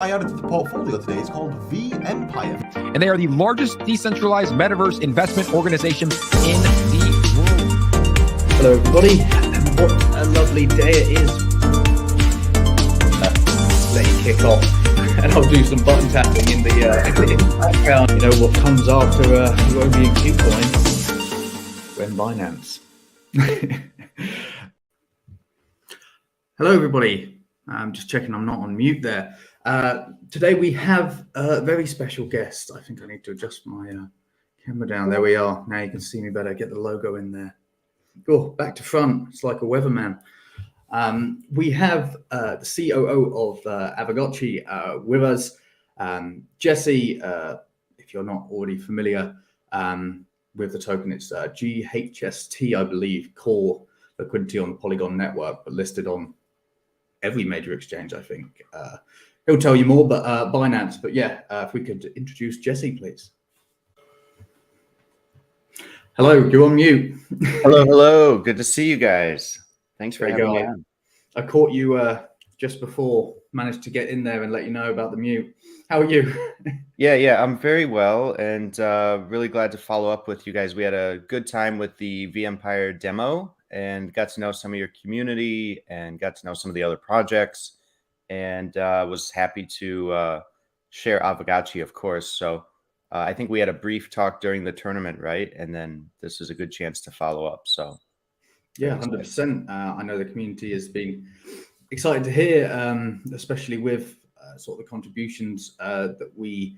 I added to the portfolio today is called vEmpire. And they are the largest decentralized metaverse investment organization in the world. Hello, everybody, and what a lovely day it is. Let you kick off, and I'll do some button tapping in the background. You know what comes after Roby and Qcoin? When Binance. Hello, everybody. I'm just checking I'm not on mute there. Today we have a very special guest. I think I need to adjust my camera down. There we are. Now you can see me better. Get the logo in there. Oh, back to front. It's like a weatherman. We have the COO of Aavegotchi with us. Jesse, if you're not already familiar with the token, it's GHST, I believe, core liquidity on the Polygon network, but listed on every major exchange, I think. He'll tell you more, but Binance. But yeah, if we could introduce Jesse, please. Hello, you're on mute. Hello. Good to see you guys. Thanks for having me on. I caught you just before, managed to get in there and let you know about the mute. How are you? Yeah, I'm very well, and really glad to follow up with you guys. We had a good time with the vEmpire demo and got to know some of your community and got to know some of the other projects, and was happy to share Aavegotchi, of course. So I think we had a brief talk during the tournament, right? And then this is a good chance to follow up. So yeah, 100%. I know the community has been excited to hear, especially with sort of the contributions that we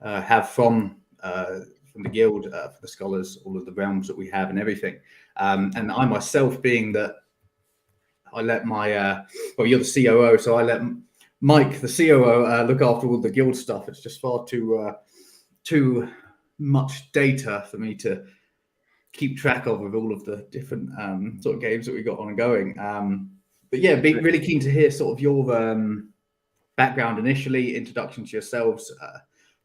have from the guild, for the scholars, all of the realms that we have and everything. And I myself, being that I let my, well, you're the COO, so I let Mike, the COO, look after all the guild stuff. It's just far too much data for me to keep track of with all of the different sort of games that we got ongoing. But yeah, be really keen to hear sort of your background initially, introduction to yourselves,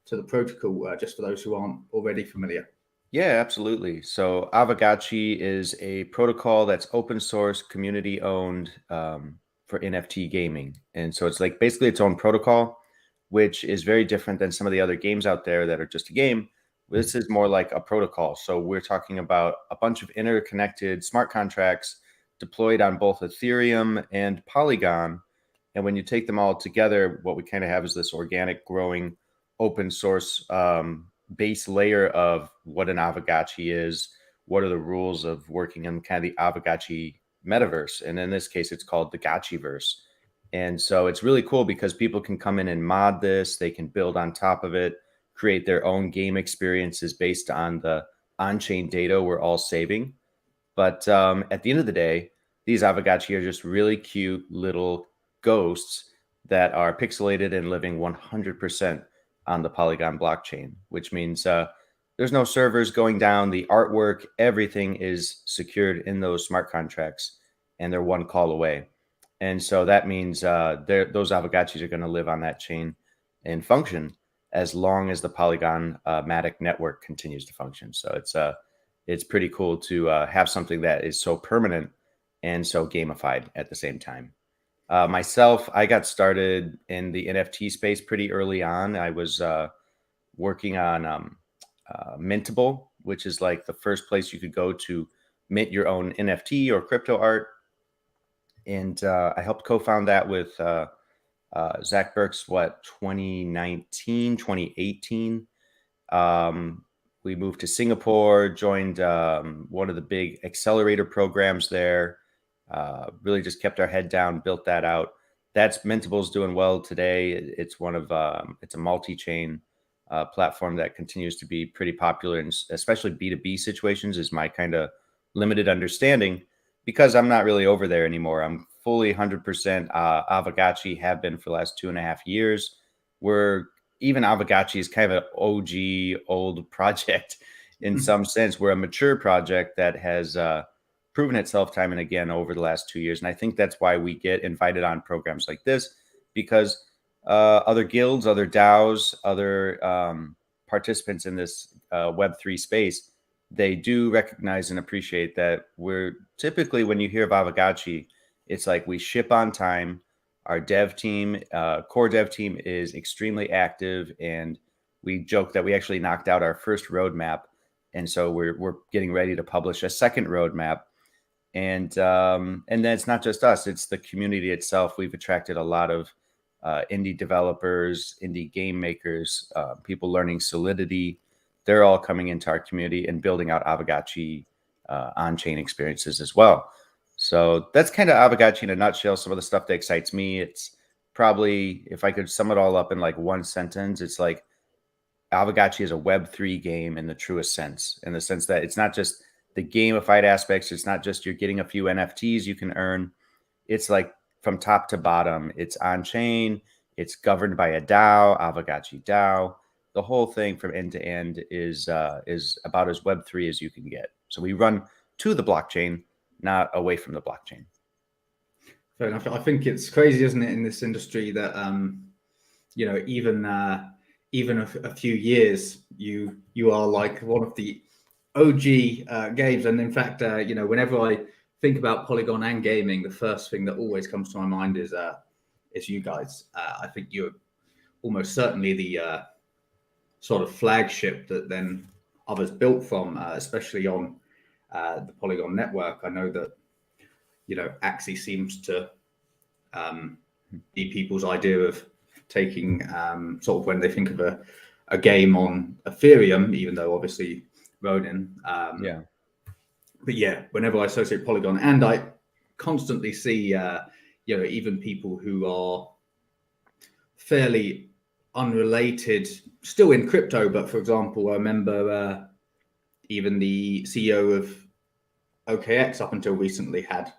to the protocol, just for those who aren't already familiar. yeah, absolutely. So Aavegotchi is a protocol that's open source, community owned for NFT gaming. And so it's like basically its own protocol, which is very different than some of the other games out there that are just a game. This is more like a protocol. So we're talking about a bunch of interconnected smart contracts deployed on both Ethereum and Polygon. And when you take them all together, what we kind of have is this organic, growing, open source base layer of what an Aavegotchi is, what are the rules of working in kind of the Aavegotchi metaverse. And in this case, it's called the Gotchiverse. And so it's really cool because people can come in and mod this. They can build on top of it, create their own game experiences based on the on-chain data we're all saving. But at the end of the day, these Aavegotchi are just really cute little ghosts that are pixelated and living 100% on the Polygon blockchain, which means there's no servers going down. The artwork, everything is secured in those smart contracts, and they're one call away. And so that means those Aavegotchis are going to live on that chain and function as long as the Polygon Matic network continues to function. So it's pretty cool to have something that is so permanent and so gamified at the same time. Myself, I got started in the NFT space pretty early on. I was working on Mintable, which is like the first place you could go to mint your own NFT or crypto art. And I helped co-found that with Zach Burks, 2019, 2018. We moved to Singapore, joined one of the big accelerator programs there. Really just kept our head down, built that out. That's Mintable's doing well today. It's one of it's a multi-chain platform that continues to be pretty popular, and especially B2B situations is my kind of limited understanding because I'm not really over there anymore. I'm fully 100% Aavegotchi, have been for the last 2.5 years. Even Aavegotchi is kind of an OG old project in some sense. We're a mature project that has proven itself time and again over the last 2 years. And I think that's why we get invited on programs like this, because other guilds, other DAOs, other participants in this Web3 space, they do recognize and appreciate that we're typically, when you hear of Aavegotchi, it's like we ship on time. Our dev team, core dev team, is extremely active, and we joke that we actually knocked out our first roadmap, and so we're getting ready to publish a second roadmap. And then it's not just us; it's the community itself. We've attracted a lot of indie developers, indie game makers, people learning Solidity. They're all coming into our community and building out Aavegotchi on-chain experiences as well. So that's kind of Aavegotchi in a nutshell. Some of the stuff that excites me. It's probably, if I could sum it all up in like one sentence, it's like Aavegotchi is a Web3 game in the truest sense, in the sense that it's not just the gamified aspects. It's not just you're getting a few NFTs you can earn. It's like from top to bottom, it's on chain, it's governed by a DAO, Aavegotchi DAO. The whole thing from end to end is about as Web3 as you can get. So we run to the blockchain, not away from the blockchain. Fair enough. I think it's crazy, isn't it, in this industry that even a few years, you are like one of the OG games. And in fact, whenever I think about Polygon and gaming, the first thing that always comes to my mind is you guys. I think you're almost certainly the sort of flagship that then others built from, especially on the Polygon network. I know that Axie seems to be people's idea of taking sort of when they think of a game on Ethereum, even though obviously Ronin. But yeah, whenever I associate Polygon, and I constantly see, even people who are fairly unrelated, still in crypto. But for example, I remember even the CEO of OKX up until recently had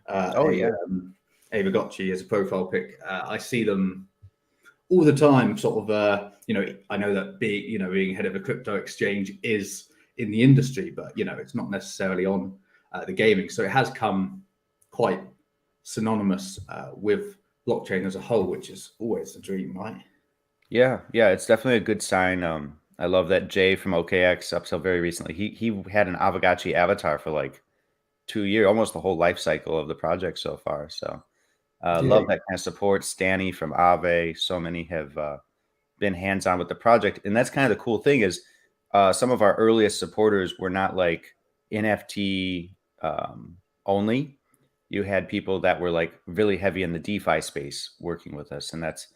Aavegotchi as a profile pic. I see them all the time, sort of. I know that being head of a crypto exchange is in the industry, but it's not necessarily on the gaming. So it has come quite synonymous with blockchain as a whole, which is always the dream, right? Yeah, it's definitely a good sign. I love that Jay from OKX up till very recently, he had an Aavegotchi avatar for like 2 years, almost the whole life cycle of the project so far. So love that kind of support. Stanny from Aave, so many have been hands-on with the project. And that's kind of the cool thing is some of our earliest supporters were not like NFT only. You had people that were like really heavy in the DeFi space working with us. And that's,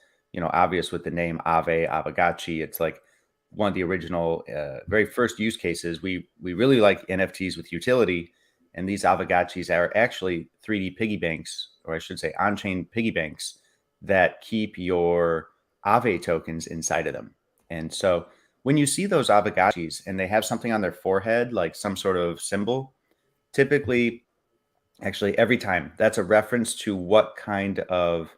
obvious with the name Aavegotchi. It's like one of the original, very first use cases. We really like NFTs with utility. And these Aavegotchis are actually 3D piggy banks, or I should say on-chain piggy banks that keep your Aave tokens inside of them. And so when you see those Aavegotchis and they have something on their forehead, like some sort of symbol, typically, actually every time, that's a reference to what kind of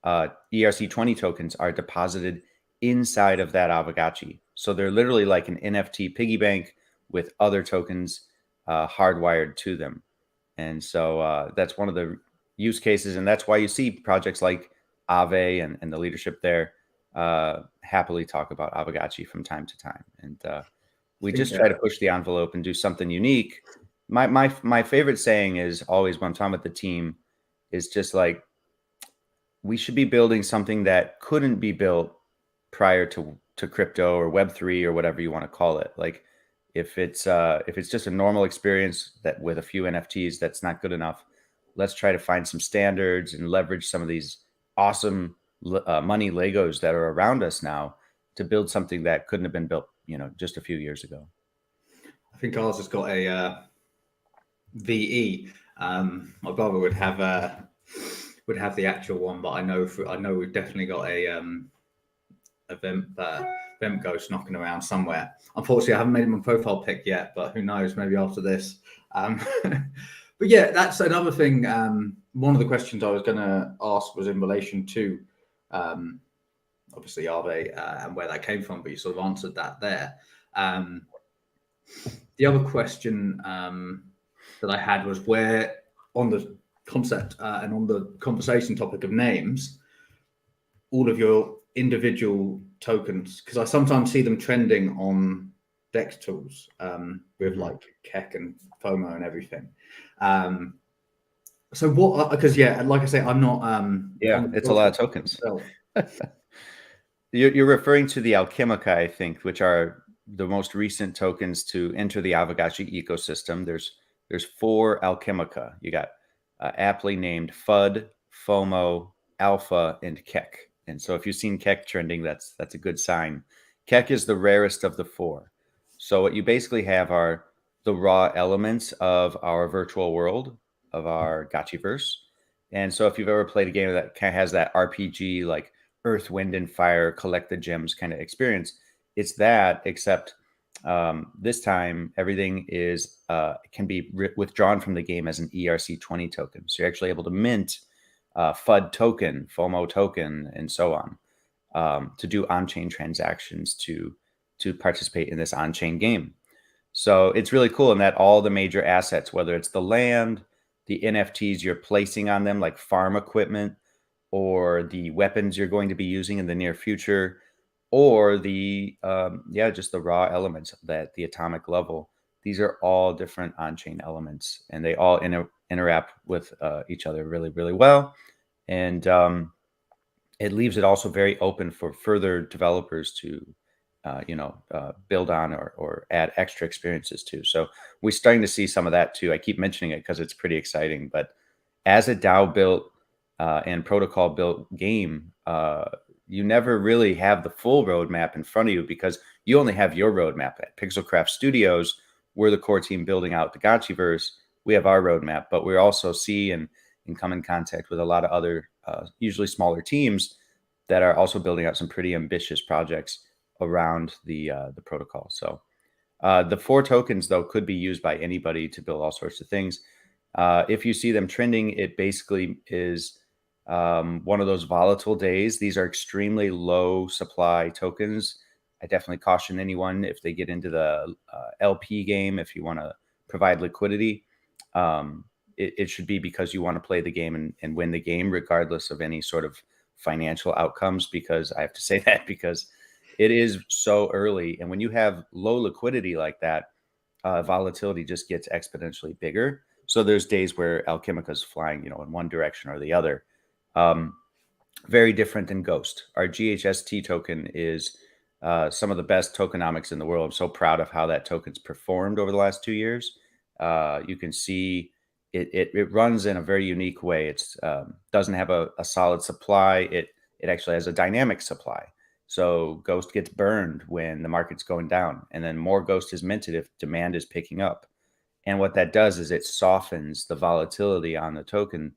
ERC20 tokens are deposited inside of that Aavegotchi. So they're literally like an NFT piggy bank with other tokens hardwired to them. And so that's one of the use cases. And that's why you see projects like Aave and the leadership there happily talk about Aavegotchi from time to time. And we just try to push the envelope and do something unique. My favorite saying is always when I'm talking with the team is just like, we should be building something that couldn't be built prior to crypto or Web3 or whatever you want to call it. Like if it's just a normal experience that with a few NFTs, that's not good enough. Let's try to find some standards and leverage some of these awesome money Legos that are around us now to build something that couldn't have been built, just a few years ago. I think ours has got a VE. My brother would have the actual one, but I know we've definitely got a VEMP ghost knocking around somewhere. Unfortunately, I haven't made him a profile pic yet, but who knows? Maybe after this. But yeah, that's another thing. One of the questions I was going to ask was in relation to obviously Aave and where that came from, but you sort of answered that there. The other question that I had was where on the concept and on the conversation topic of names, all of your individual tokens, because I sometimes see them trending on DEX tools with like Keck and FOMO and everything. So what? Because like I say, I'm not. Yeah, on the it's a lot of tokens. myself. You're referring to the Alchemica, I think, which are the most recent tokens to enter the Aavegotchi ecosystem. There's 4 Alchemica. You got aptly named FUD, FOMO, Alpha, and Keck. And so if you've seen Keck trending, that's a good sign. Keck is the rarest of the 4. So what you basically have are the raw elements of our virtual world, of our Gotchiverse. And so if you've ever played a game that kind of has that RPG like Earth, Wind, and Fire, collect the gems kind of experience, it's that, except this time everything is can be withdrawn from the game as an ERC20 token. So you're actually able to mint FUD token, FOMO token, and so on to do on-chain transactions to participate in this on-chain game. So it's really cool in that all the major assets, whether it's the land, the NFTs you're placing on them, like farm equipment, or the weapons you're going to be using in the near future, or the just the raw elements at the atomic level. These are all different on-chain elements, and they all interact with each other really, really well. And it leaves it also very open for further developers to build on or add extra experiences to. So we're starting to see some of that too. I keep mentioning it because it's pretty exciting. But as a DAO built and protocol built game, you never really have the full roadmap in front of you because you only have your roadmap. At Pixelcraft Studios, we're the core team building out the Gotchiverse. We have our roadmap, but we also see and come in contact with a lot of other, usually smaller teams that are also building out some pretty ambitious projects around the protocol. So the 4 tokens, though, could be used by anybody to build all sorts of things. If you see them trending, it basically is one of those volatile days. These are extremely low supply tokens. I definitely caution anyone if they get into the LP game, if you want to provide liquidity, it should be because you want to play the game and win the game, regardless of any sort of financial outcomes, because I have to say that because it is so early. And when you have low liquidity like that, volatility just gets exponentially bigger. So there's days where Alchemica is flying, in one direction or the other. Very different than Ghost. Our GHST token is some of the best tokenomics in the world. I'm so proud of how that token's performed over the last 2 years. You can see it runs in a very unique way. It's doesn't have a solid supply. It actually has a dynamic supply. So Ghost gets burned when the market's going down, and then more Ghost is minted if demand is picking up. And what that does is it softens the volatility on the token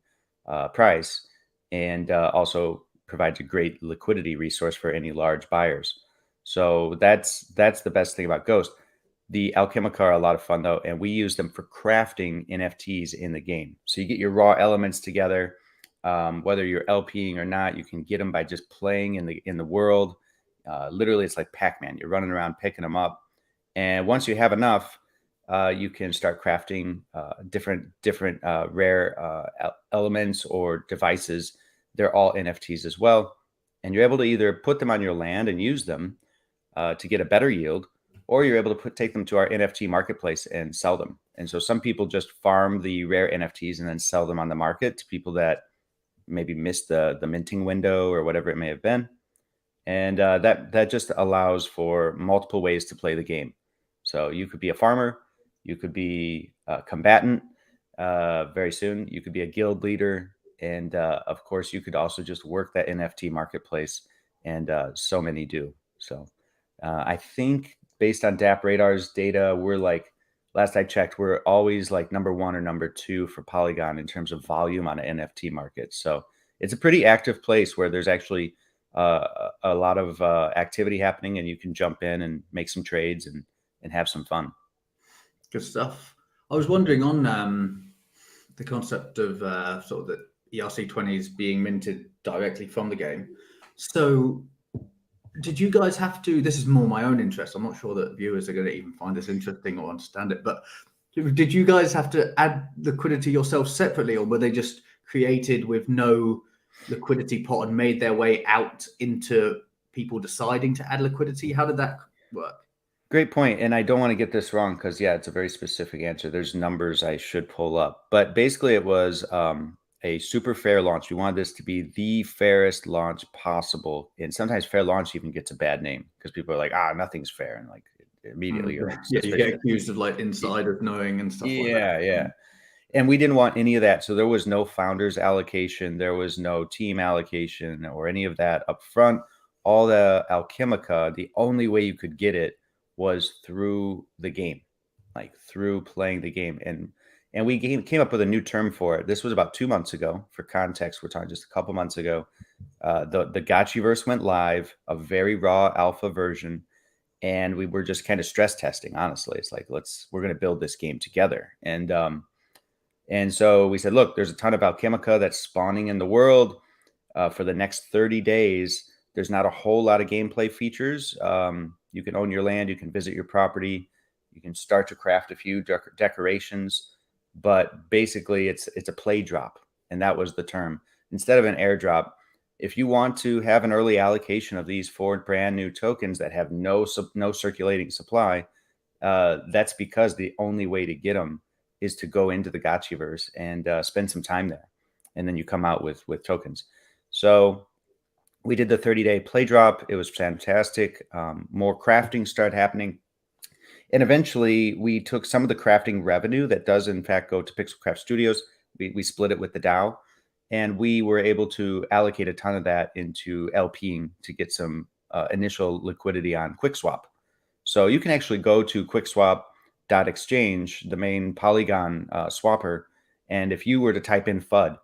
price, and also provides a great liquidity resource for any large buyers. So that's the best thing about Ghost. The Alchemica are a lot of fun though, and we use them for crafting NFTs in the game. So you get your raw elements together, whether you're LPing or not. You can get them by just playing in the world. Literally, it's like Pac-Man. You're running around picking them up, and once you have enough, you can start crafting different rare elements or devices. They're all NFTs as well, and you're able to either put them on your land and use them to get a better yield, or you're able to take them to our NFT marketplace and sell them. And so some people just farm the rare NFTs and then sell them on the market to people that maybe missed the minting window or whatever it may have been. And that just allows for multiple ways to play the game. So you could be a farmer, you could be a combatant very soon, you could be a guild leader, and of course you could also just work that NFT marketplace, and so many do. So I think based on DApp Radar's data, we're like, last I checked, we're always like number 1 or number 2 for Polygon in terms of volume on an NFT market. So it's a pretty active place where there's actually a lot of activity happening, and you can jump in and make some trades and have some fun. Good stuff. I was wondering on the concept of sort of the ERC20s being minted directly from the game. So did you guys have to, this is more my own interest, I'm not sure that viewers are going to even find this interesting or understand it, but did you guys have to add liquidity yourself separately, or were they just created with no liquidity pot and made their way out into people deciding to add liquidity? How did that work? Great point. And I don't want to get this wrong because, yeah, it's a very specific answer. There's numbers I should pull up. But basically, it was a super fair launch. We wanted this to be the fairest launch possible. And sometimes fair launch even gets a bad name because people are like, nothing's fair. And like immediately you're like, Yeah, you get suspicious. accused of like insider knowing and stuff like that. Yeah. And we didn't want any of that. So there was no founders allocation. There was no team allocation or any of that up front. All the Alchemica, the only way you could get it was through the game, like through playing the game. And we came up with a new term for it. This was about 2 months ago. For context, we're talking just a couple months ago. The Gotchiverse went live, a very raw alpha version. And we were just kind of stress testing, honestly. It's like, we're going to build this game together. And so we said, look, there's a ton of Alchemica that's spawning in the world for the next 30 days. There's not a whole lot of gameplay features. You can own your land. You can visit your property. You can start to craft a few decorations. But basically, it's a play drop. And that was the term. Instead of an airdrop, if you want to have an early allocation of these 4 brand new tokens that have no circulating supply, that's because the only way to get them is to go into the Gotchiverse and spend some time there. And then you come out with tokens. So we did the 30-day play drop. It was fantastic. More crafting started happening. And eventually we took some of the crafting revenue that does in fact go to Pixelcraft Studios. We split it with the DAO. And we were able to allocate a ton of that into LPing to get some initial liquidity on QuickSwap. So you can actually go to QuickSwap.exchange, the main Polygon swapper. And if you were to type in FUD,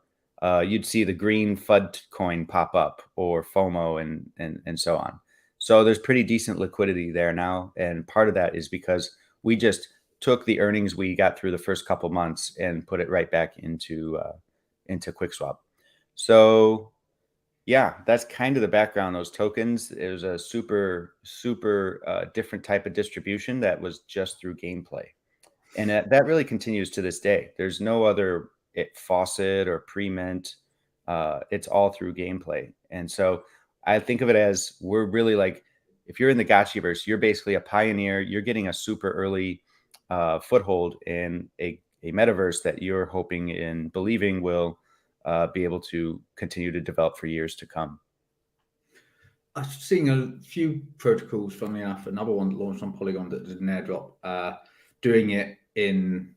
you'd see the green FUD coin pop up, or FOMO, and so on. So there's pretty decent liquidity there now. And part of that is because we just took the earnings we got through the first couple months and put it right back into QuickSwap. So yeah, that's kind of the background. Those tokens, it was a super different type of distribution that was just through gameplay. And that really continues to this day. There's no other faucet or pre-mint. It's all through gameplay. And so I think of it as, we're really like, if you're in the Gotchiverse, you're basically a pioneer. You're getting a super early foothold in a metaverse that you're hoping and believing will be able to continue to develop for years to come. I've seen a few protocols, funnily enough, another one that launched on Polygon that did an airdrop, doing it in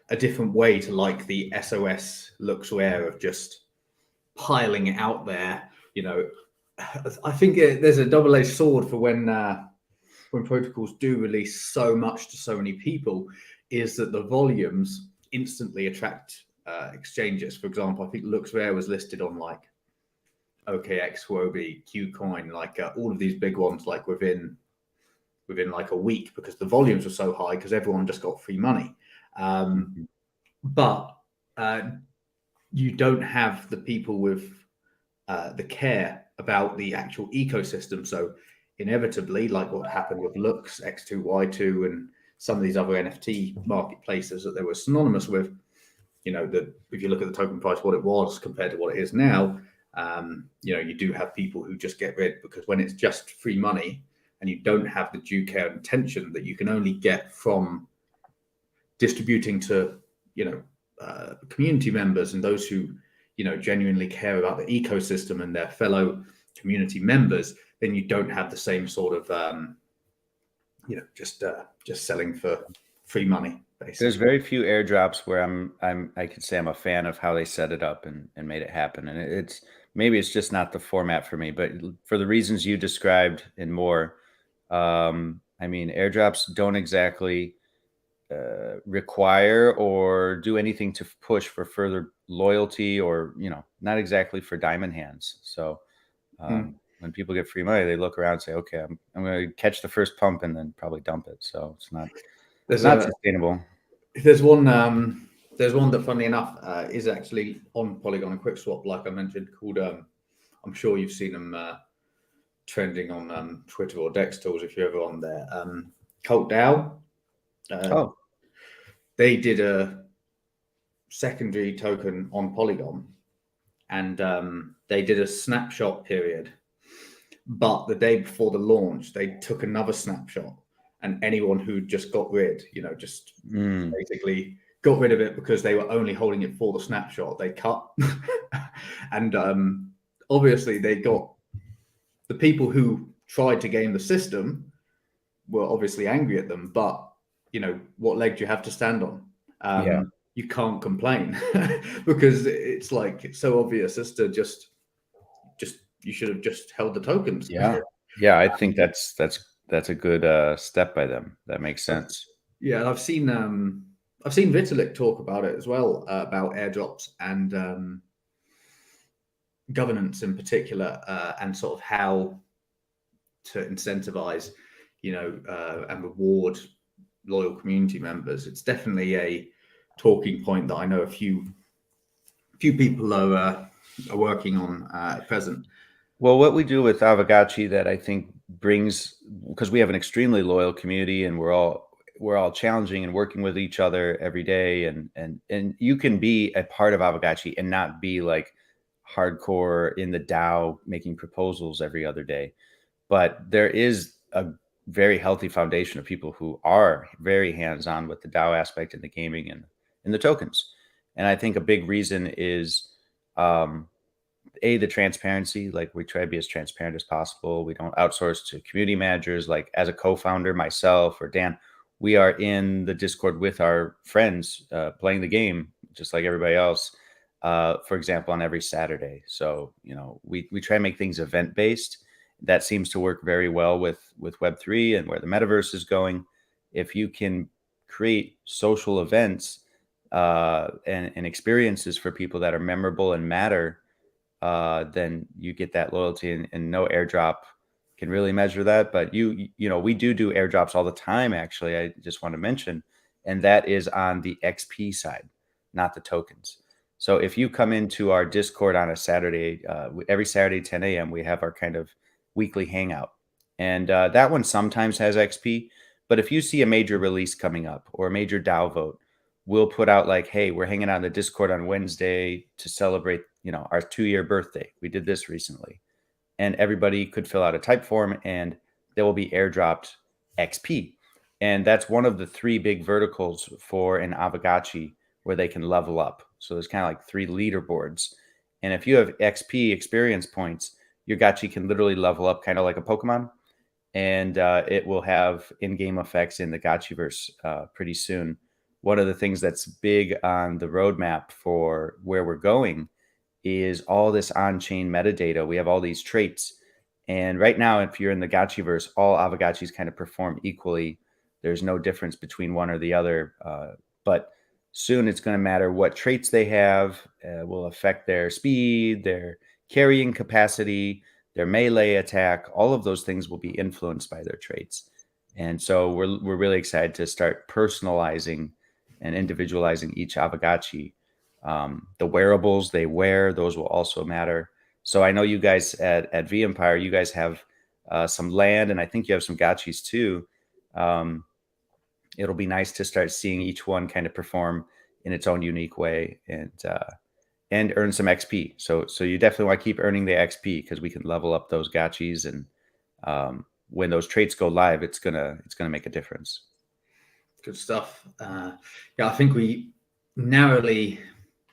a different way to like the SOS Luxware of just piling it out there. You know, I think there's a double-edged sword for when protocols do release so much to so many people, is that the volumes instantly attract exchanges. For example, I think Luxware was listed on like OKX, Huobi, Qcoin, like all of these big ones, like within like a week, because the volumes were so high because everyone just got free money. But you don't have the people with the care about the actual ecosystem. So inevitably, like what happened with Lux, X2, Y2, and some of these other NFT marketplaces that they were synonymous with, you know, if you look at the token price, what it was compared to what it is now, you know, you do have people who just get rid, because when it's just free money and you don't have the due care and attention that you can only get from distributing to, you know, community members and those who, you know, genuinely care about the ecosystem and their fellow community members, then you don't have the same sort of, you know, just selling for free money. Basically. There's very few airdrops where I could say I'm a fan of how they set it up and made it happen. And maybe it's just not the format for me, but for the reasons you described and more, I mean, airdrops don't exactly require or do anything to push for further loyalty, or, you know, not exactly for diamond hands. So when people get free money, they look around and say, okay, I'm going to catch the first pump and then probably dump it. So it's not sustainable. There's one that, funnily enough, is actually on Polygon and QuickSwap, like I mentioned, called I'm sure you've seen them trending on Twitter or Dex Tools if you're ever on there. Cult DAO. They did a secondary token on Polygon, and they did a snapshot period. But the day before the launch, they took another snapshot and anyone who just got rid, just Mm. basically got rid of it because they were only holding it for the snapshot, they cut. And obviously they got the people who tried to game the system were obviously angry at them, but what leg do you have to stand on? Yeah. You can't complain because it's like it's so obvious as to just you should have just held the tokens. Yeah, I think that's a good step by them. That makes sense. Yeah, and I've seen Vitalik talk about it as well, about airdrops and governance in particular, and sort of how to incentivize, and reward loyal community members. It's definitely a talking point that I know a few people are working on at present. Well, what we do with Aavegotchi that I think brings, because we have an extremely loyal community and we're all challenging and working with each other every day, and you can be a part of Aavegotchi and not be like hardcore in the DAO making proposals every other day. But there is a very healthy foundation of people who are very hands-on with the DAO aspect in the gaming and in the tokens. And I think a big reason is the transparency. Like, we try to be as transparent as possible. We don't outsource to community managers. Like, as a co-founder, myself or Dan, we are in the Discord with our friends playing the game, just like everybody else, for example, on every Saturday. So, we try to make things event-based. That seems to work very well with Web3 and where the metaverse is going. If you can create social events and experiences for people that are memorable and matter, then you get that loyalty, and no airdrop can really measure that. But we do airdrops all the time. Actually, I just want to mention, and that is on the XP side, not the tokens. So if you come into our Discord on a Saturday, every Saturday 10 a.m. we have our kind of weekly hangout, and that one sometimes has XP. But if you see a major release coming up or a major DAO vote, we'll put out like, hey, we're hanging out in the Discord on Wednesday to celebrate, our 2-year birthday. We did this recently. And everybody could fill out a type form and there will be airdropped XP. And that's one of the 3 big verticals for an Aavegotchi where they can level up. So there's kind of like 3 leaderboards. And if you have XP experience points, your Gotchi can literally level up kind of like a Pokemon. And it will have in-game effects in the Gotchiverse pretty soon. One of the things that's big on the roadmap for where we're going is all this on-chain metadata. We have all these traits. And right now, if you're in the Gotchiverse, all Aavegotchis kind of perform equally. There's no difference between one or the other. But soon it's going to matter what traits they have will affect their speed, their carrying capacity, their melee attack. All of those things will be influenced by their traits. And so we're really excited to start personalizing and individualizing each Aavegotchi. The wearables they wear, those will also matter. So I know you guys at vEmpire, you guys have some land, and I think you have some gotchis too. It'll be nice to start seeing each one kind of perform in its own unique way and earn some XP. So you definitely want to keep earning the XP because we can level up those gotchis, and when those traits go live, it's gonna make a difference. Good stuff. Yeah, I think we narrowly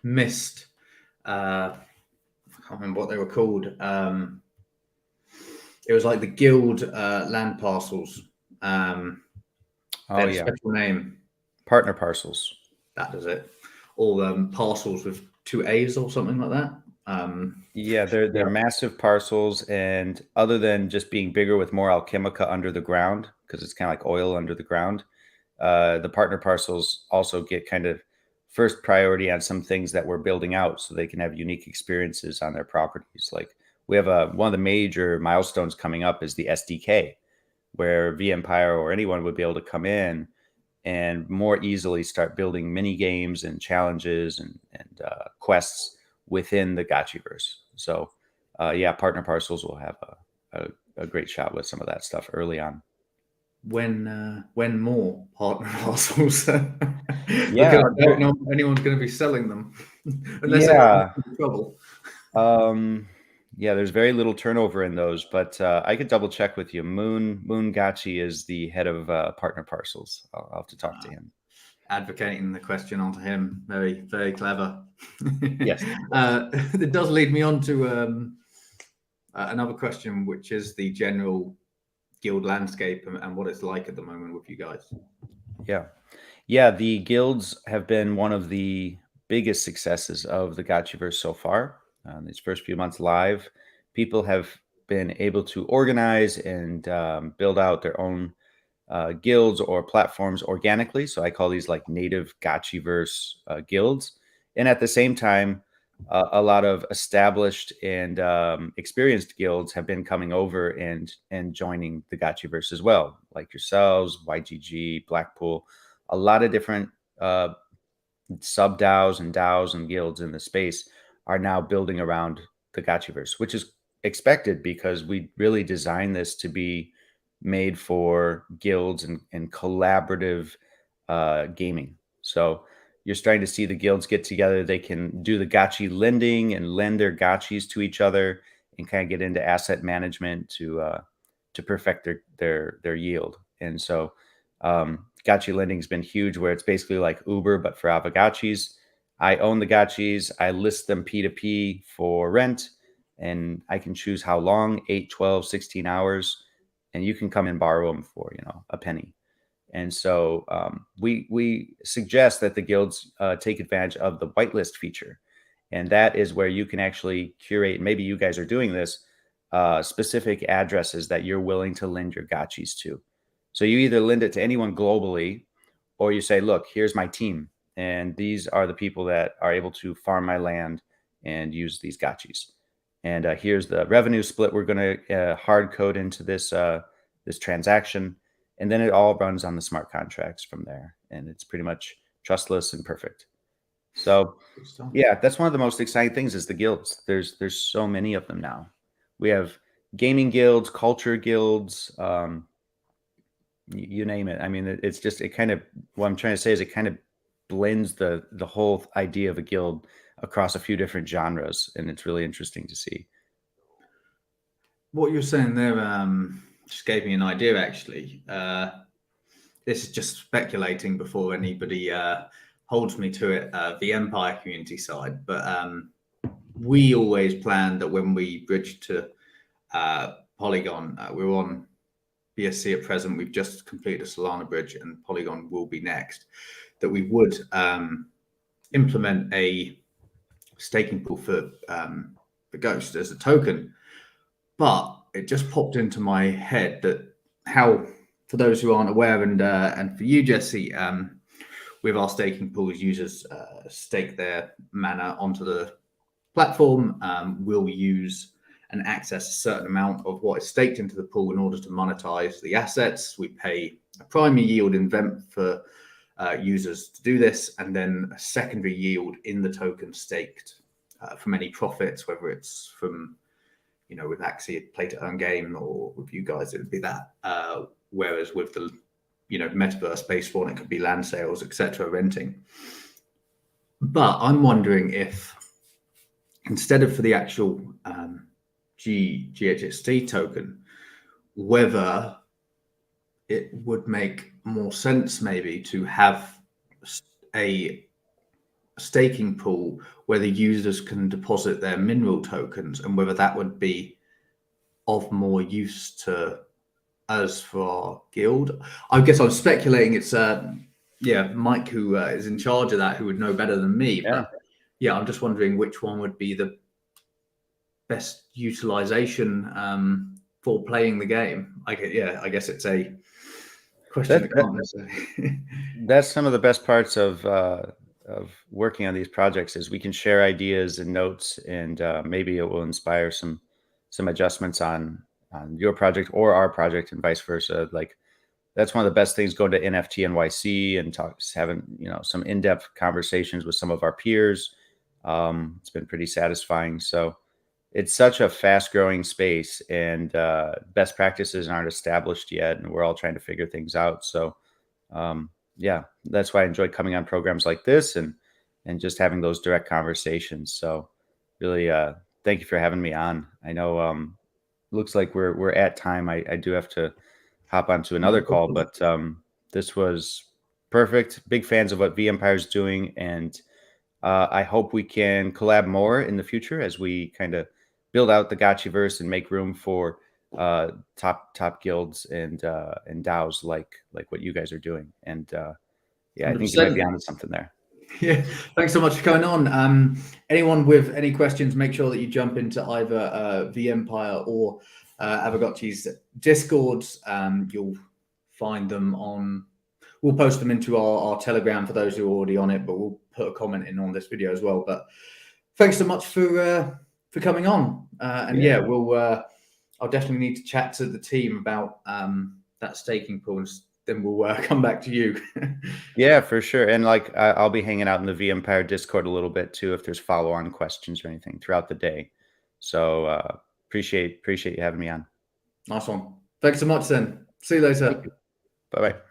missed. I can't remember what they were called. It was like the guild land parcels. Oh yeah, special name. Partner parcels. That does it. Or parcels with 2 A's or something like that. Yeah, they're massive parcels, and other than just being bigger with more alchemica under the ground, because it's kind of like oil under the ground, the partner parcels also get kind of first priority on some things that we're building out so they can have unique experiences on their properties. Like, we have one of the major milestones coming up is the SDK, where vEmpire or anyone would be able to come in and more easily start building mini games and challenges and quests within the Gotchiverse. So yeah, partner parcels will have a great shot with some of that stuff early on. When more partner parcels? Yeah, I don't know if anyone's going to be selling them unless yeah. they're in trouble. Yeah, there's very little turnover in those, but I could double check with you. Moon Gachi is the head of partner parcels. I'll have to talk to him. Advocating the question onto him. Very, very clever. Yes. It does lead me on to another question, which is the general guild landscape and what it's like at the moment with you guys. Yeah, the guilds have been one of the biggest successes of the Gotchiverse so far. These first few months live, people have been able to organize and build out their own guilds or platforms organically. So I call these like native Gotchiverse guilds. And at the same time, a lot of established and experienced guilds have been coming over and joining the Gotchiverse as well, like yourselves, YGG, Blackpool, a lot of different sub DAOs and DAOs and guilds in the space are now building around the Gotchiverse, which is expected because we really designed this to be made for guilds and collaborative gaming. So you're starting to see the guilds get together. They can do the gotchi lending and lend their gotchis to each other and kind of get into asset management to perfect their yield. And so gotchi lending has been huge, where it's basically like Uber but for Aavegotchis. I own the gotchis. I list them P2P for rent, and I can choose how long, 8, 12, 16 hours, and you can come and borrow them for, a penny. And so we suggest that the guilds take advantage of the whitelist feature. And that is where you can actually curate, maybe you guys are doing this, specific addresses that you're willing to lend your gotchis to. So you either lend it to anyone globally, or you say, look, here's my team, and these are the people that are able to farm my land and use these gotchis. And here's the revenue split we're going to hard code into this transaction. And then it all runs on the smart contracts from there. And it's pretty much trustless and perfect. So yeah, that's one of the most exciting things is the guilds. There's so many of them now. We have gaming guilds, culture guilds, you name it. I mean, it's just, what I'm trying to say is it kind of blends the whole idea of a guild across a few different genres. And it's really interesting to see. What you're saying there just gave me an idea, actually. This is just speculating before anybody holds me to it, the Empire community side. But we always planned that when we bridged to Polygon, we're on BSC at present. We've just completed a Solana bridge, and Polygon will be next, that we would implement a staking pool for Ghost as a token. But it just popped into my head that how, for those who aren't aware, and for you, Jesse, with our staking pools, users stake their mana onto the platform. We'll use and access a certain amount of what is staked into the pool in order to monetize the assets. We pay a primary yield in VEMP for users to do this, and then a secondary yield in the token staked from any profits, whether it's from, with Axie play to earn game, or with you guys, it would be that. Whereas with the, metaverse based one, it could be land sales, etc., renting. But I'm wondering if instead of for the actual GHST token, whether it would make more sense maybe to have a staking pool where the users can deposit their mineral tokens, and whether that would be of more use to us for our guild. I guess I'm speculating. It's Mike who is in charge of that, who would know better than me. Yeah. But yeah, I'm just wondering which one would be the best utilization for playing the game. I guess it's a question. That's some of the best parts of working on these projects is we can share ideas and notes, and maybe it will inspire some adjustments on your project or our project, and vice versa. Like, that's one of the best things, going to NFT NYC and having some in-depth conversations with some of our peers. It's been pretty satisfying. So it's such a fast-growing space, and best practices aren't established yet, and we're all trying to figure things out. So yeah, that's why I enjoy coming on programs like this and just having those direct conversations. So really, thank you for having me on. I know looks like we're at time. I do have to hop onto another call, but this was perfect. Big fans of what vEmpire is doing, and I hope we can collab more in the future as we kind of build out the Gotchiverse and make room for top guilds and DAOs like what you guys are doing. And yeah, I think you might be onto something there. Yeah, thanks so much for coming on. Anyone with any questions, make sure that you jump into either vEmpire or Aavegotchi's Discords. You'll find them on. We'll post them into our Telegram for those who are already on it, but we'll put a comment in on this video as well. But thanks so much for coming on. And yeah, I'll definitely need to chat to the team about that staking pool, and then we'll come back to you. Yeah, for sure. And like I'll be hanging out in the vEmpire Discord a little bit too if there's follow-on questions or anything throughout the day. So appreciate you having me on. Nice one. Thanks so much then. See you later. Bye-bye.